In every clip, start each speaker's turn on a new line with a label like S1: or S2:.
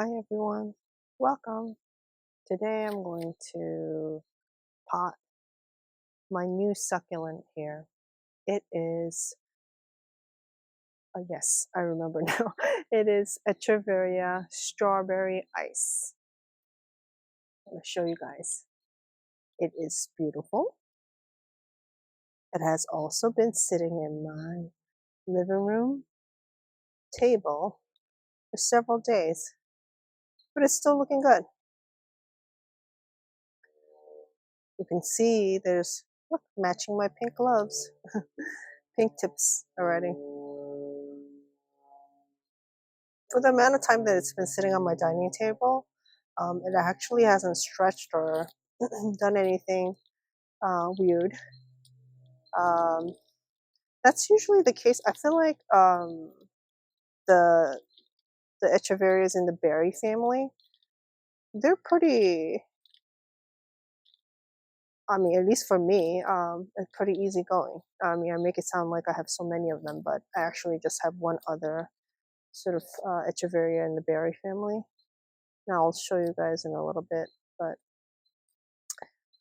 S1: Hi everyone, welcome. Today I'm going to pot my new succulent here. It is, yes, I remember now. It is Echeveria Strawberry Ice. I'm going to show you guys. It is beautiful. It has also been sitting in my living room table for several days, but it's still looking good. You can see there's, look, matching my pink gloves. Pink tips already. For the amount of time that it's been sitting on my dining table, it actually hasn't stretched or done anything weird. That's usually the case. I feel like the Echeverias in the berry family, they're pretty, I mean, at least for me, it's pretty easygoing. I mean, I make it sound like I have so many of them, but I actually just have one other sort of Echeveria in the berry family. Now I'll show you guys in a little bit, but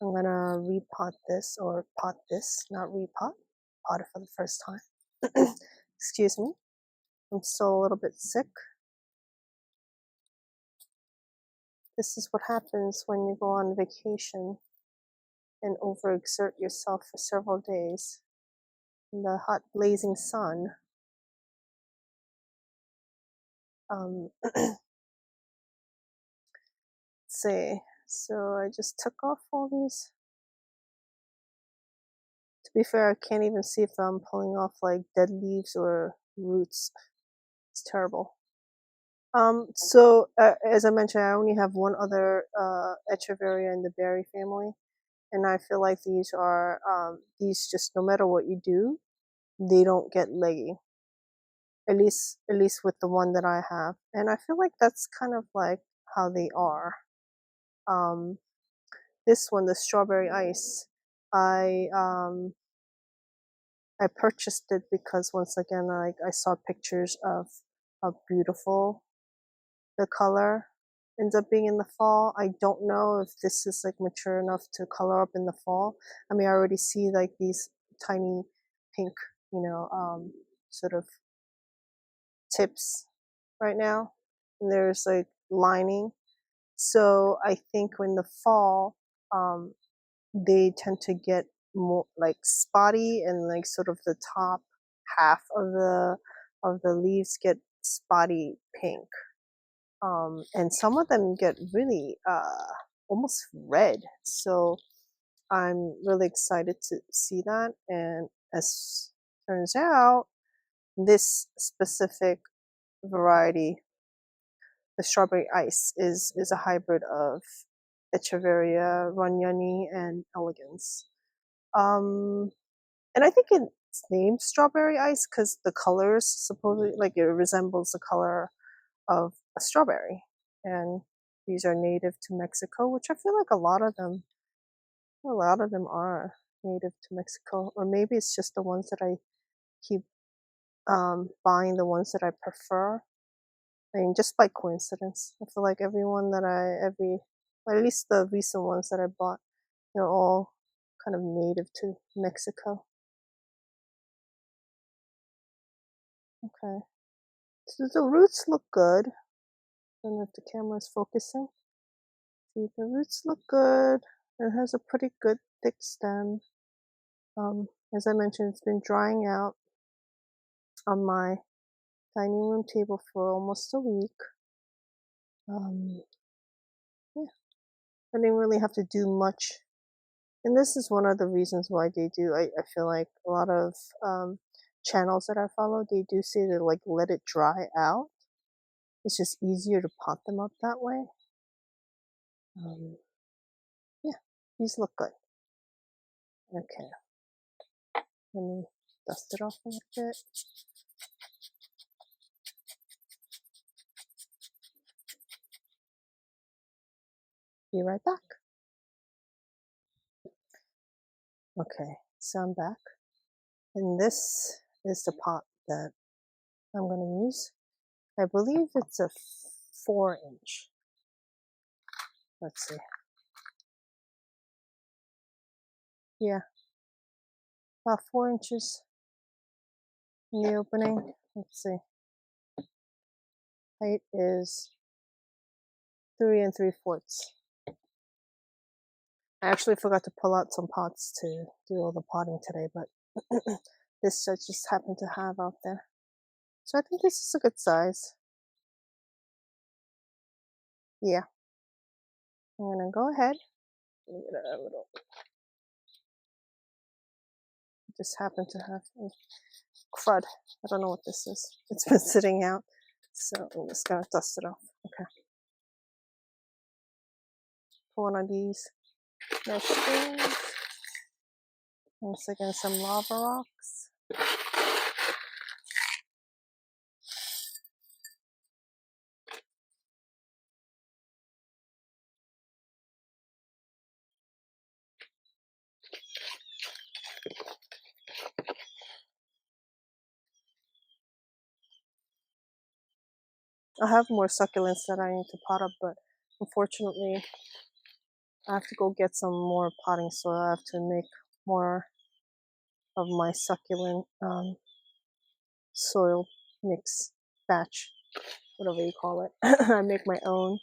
S1: I'm gonna repot this, or pot this, not repot, pot it for the first time. Excuse me, I'm still a little bit sick. This is what happens when you go on vacation and overexert yourself for several days in the hot blazing sun. Let's see, so I just took off all these. To be fair, I can't even see if I'm pulling off like dead leaves or roots. It's terrible. As I mentioned, I only have one other Echeveria in the berry family, and I feel like these are these just no matter what you do, they don't get leggy. At least with the one that I have, and I feel like that's kind of like how they are. This one, the strawberry ice, I I purchased it because once again, I saw pictures of how beautiful the color ends up being in the fall. I don't know if this is like mature enough to color up in the fall. I mean, I already see like these tiny pink, sort of tips right now. And there's like lining. So I think when the fall, they tend to get more like spotty, and like sort of the top half of the leaves get spotty pink. And some of them get really almost red. So I'm really excited to see that. And as turns out, this specific variety, the strawberry ice, is a hybrid of Echeveria, Ranyani, and elegans. And I think it's named strawberry ice because the colors supposedly, like, it resembles the color of a strawberry. And these are native to Mexico, which I feel like a lot of them are native to Mexico. Or maybe it's just the ones that I keep buying, the ones that I prefer. I mean, just by coincidence. I feel like at least the recent ones that I bought, they're all kind of native to Mexico. Okay. So the roots look good. I don't know if the camera is focusing. See, the roots look good. It has a pretty good thick stem. As I mentioned, it's been drying out on my dining room table for almost a week. Yeah, I didn't really have to do much. And this is one of the reasons why they do. I feel like a lot of channels that I follow, they do say to like let it dry out. It's just easier to pot them up that way. Yeah, these look good. Okay, let me dust it off a little bit. Be right back. Okay, so I'm back. And this is the pot that I'm going to use. I believe it's a 4-inch. Let's see. Yeah, about 4 inches in the opening. Let's see. Height is 3 3/4. I actually forgot to pull out some pots to do all the potting today, but this I just happened to have out there. So I think this is a good size. Yeah. I'm gonna go ahead. Give it a little. Just happen to have crud. I don't know what this is. It's been sitting out, so I'm just gonna dust it off. Okay. Pour one of these mesh spoons. Once again, some lava rocks. I have more succulents that I need to pot up, but unfortunately, I have to go get some more potting soil. I have to make more of my succulent soil mix batch, whatever you call it. I make my own.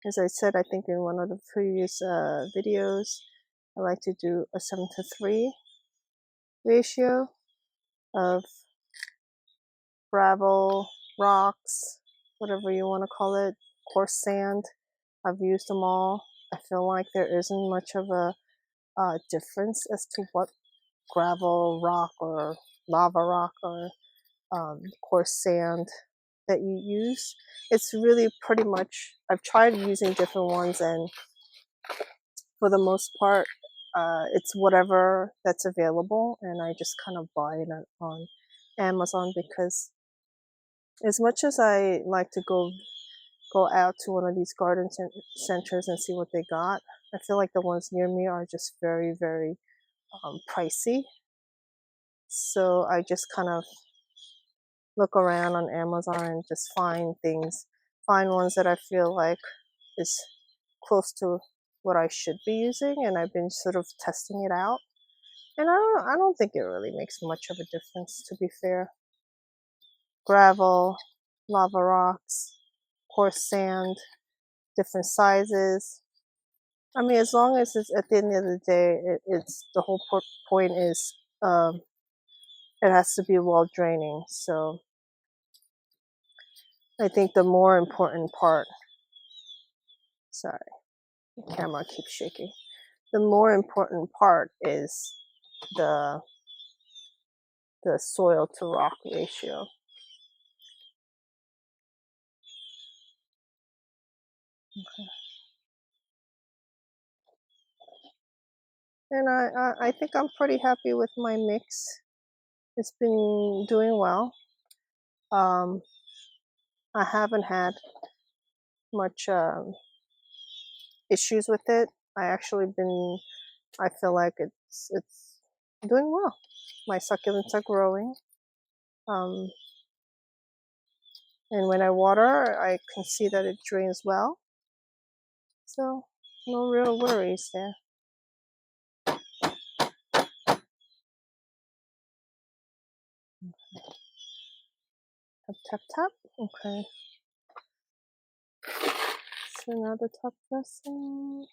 S1: As I said, I think in one of the previous videos, I like to do a 7:3 ratio of gravel, rocks, whatever you want to call it, coarse sand. I've used them all. I feel like there isn't much of a difference as to what gravel, rock, or lava rock, or coarse sand that you use. It's really pretty much, I've tried using different ones, and for the most part, it's whatever that's available, and I just kind of buy it on Amazon, because as much as I like to go out to one of these garden centers and see what they got, I feel like the ones near me are just very, very pricey. So I just kind of look around on Amazon and just find ones that I feel like is close to what I should be using, and I've been sort of testing it out. And I don't think it really makes much of a difference, to be fair. Gravel, lava rocks, coarse sand, different sizes. I mean, as long as it's at the end of the day, it's the whole point is it has to be well draining. So I think the more important part, sorry, the camera keeps shaking. The more important part is the soil to rock ratio. Okay. And I think I'm pretty happy with my mix. It's been doing well. I haven't had much issues with it. I feel like it's doing well. My succulents are growing. And when I water, I can see that it drains well. So no real worries there. Tap, tap, tap. Okay. So now the top dressing.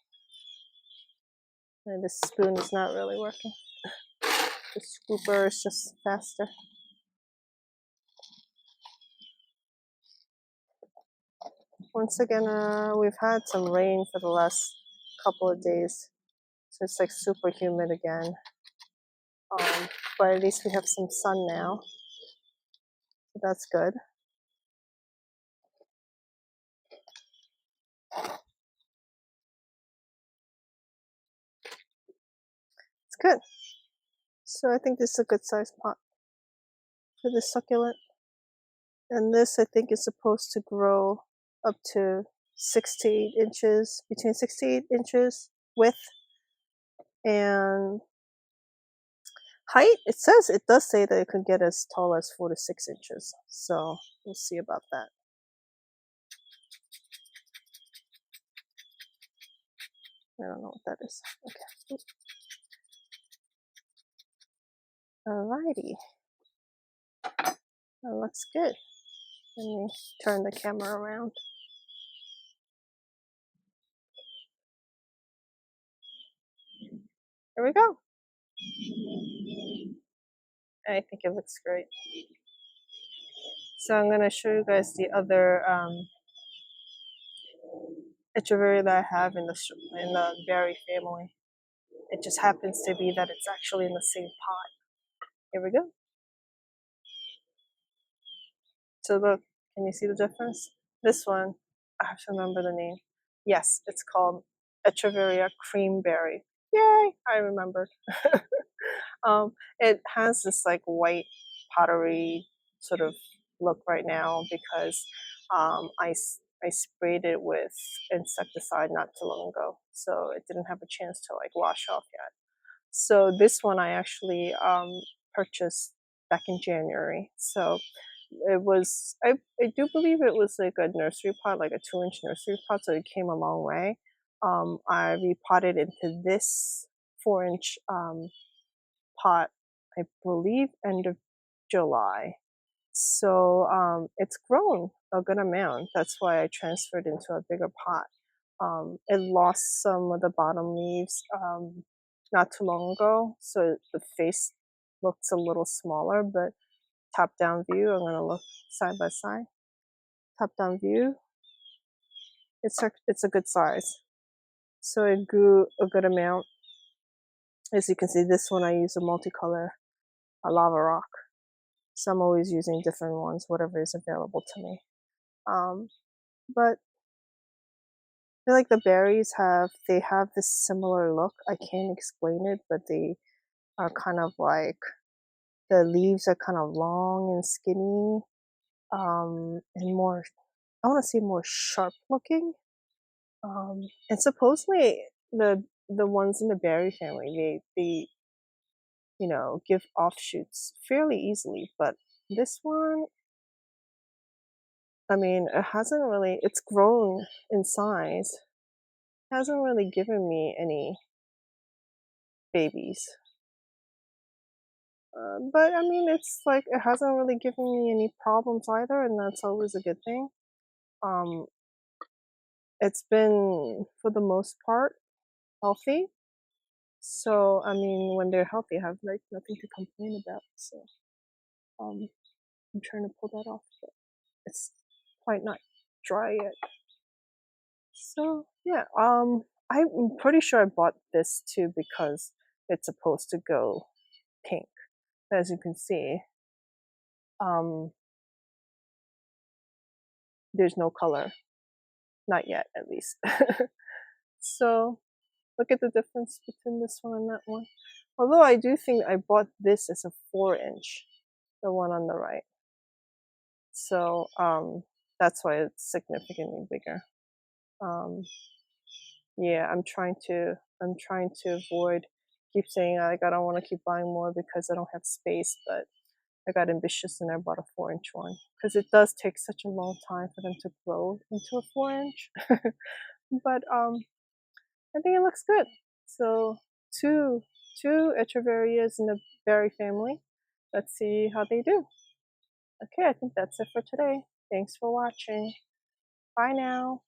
S1: And this spoon is not really working. The scooper is just faster. Once again, we've had some rain for the last couple of days, so it's like super humid again. But at least we have some sun now, so that's good. It's good. So I think this is a good size pot for this succulent. And this, I think, is supposed to grow up to 6 to 8 inches, between 6 to 8 inches width. And height, it does say that it could get as tall as 4 to 6 inches. So we'll see about that. I don't know what that is. Okay. Alrighty. That looks good. Let me turn the camera around. Here we go. I think it looks great. So I'm going to show you guys the other Echeveria that I have in the berry family. It just happens to be that it's actually in the same pot. Here we go. So look, can you see the difference? This one, I have to remember the name. Yes, it's called Echeveria Creamberry. Yay, I remembered. It has this like white pottery sort of look right now because I sprayed it with insecticide not too long ago, so it didn't have a chance to like wash off yet. So this one I actually purchased back in January. So it was I do believe it was like a nursery pot, like a 2-inch nursery pot, so it came a long way. I repotted into this 4-inch pot, I believe end of July. So it's grown a good amount. That's why I transferred into a bigger pot. It lost some of the bottom leaves not too long ago, so the face looks a little smaller, but top down view, I'm gonna look side by side. Top down view, it's a good size. So it grew a good amount. As you can see, this one I use a multicolor, a lava rock. So I'm always using different ones, whatever is available to me. But I feel like the berries they have this similar look. I can't explain it, but they are kind of like the leaves are kind of long and skinny, and more. I want to say more sharp looking. And supposedly the ones in the berry family they give offshoots fairly easily, but this one, I mean, it hasn't really. It's grown in size. It hasn't really given me any babies. But I mean, it's like it hasn't really given me any problems either, and that's always a good thing. Um, it's been for the most part healthy. So I mean, when they're healthy, I have like nothing to complain about. So um, I'm trying to pull that off, but it's quite not dry yet. So yeah, I'm pretty sure I bought this too because it's supposed to go pink. As you can see, um, there's no color, not yet at least. So look at the difference between this one and that one. Although I do think I bought this as a 4-inch, the one on the right. So that's why it's significantly bigger. Um, yeah, I'm trying to avoid keep saying like I don't want to keep buying more because I don't have space, but I got ambitious and I bought a 4-inch one because it does take such a long time for them to grow into a 4-inch. But I think it looks good. So two Echeverias in the berry family. Let's see how they do. Okay, I think that's it for today. Thanks for watching. Bye now.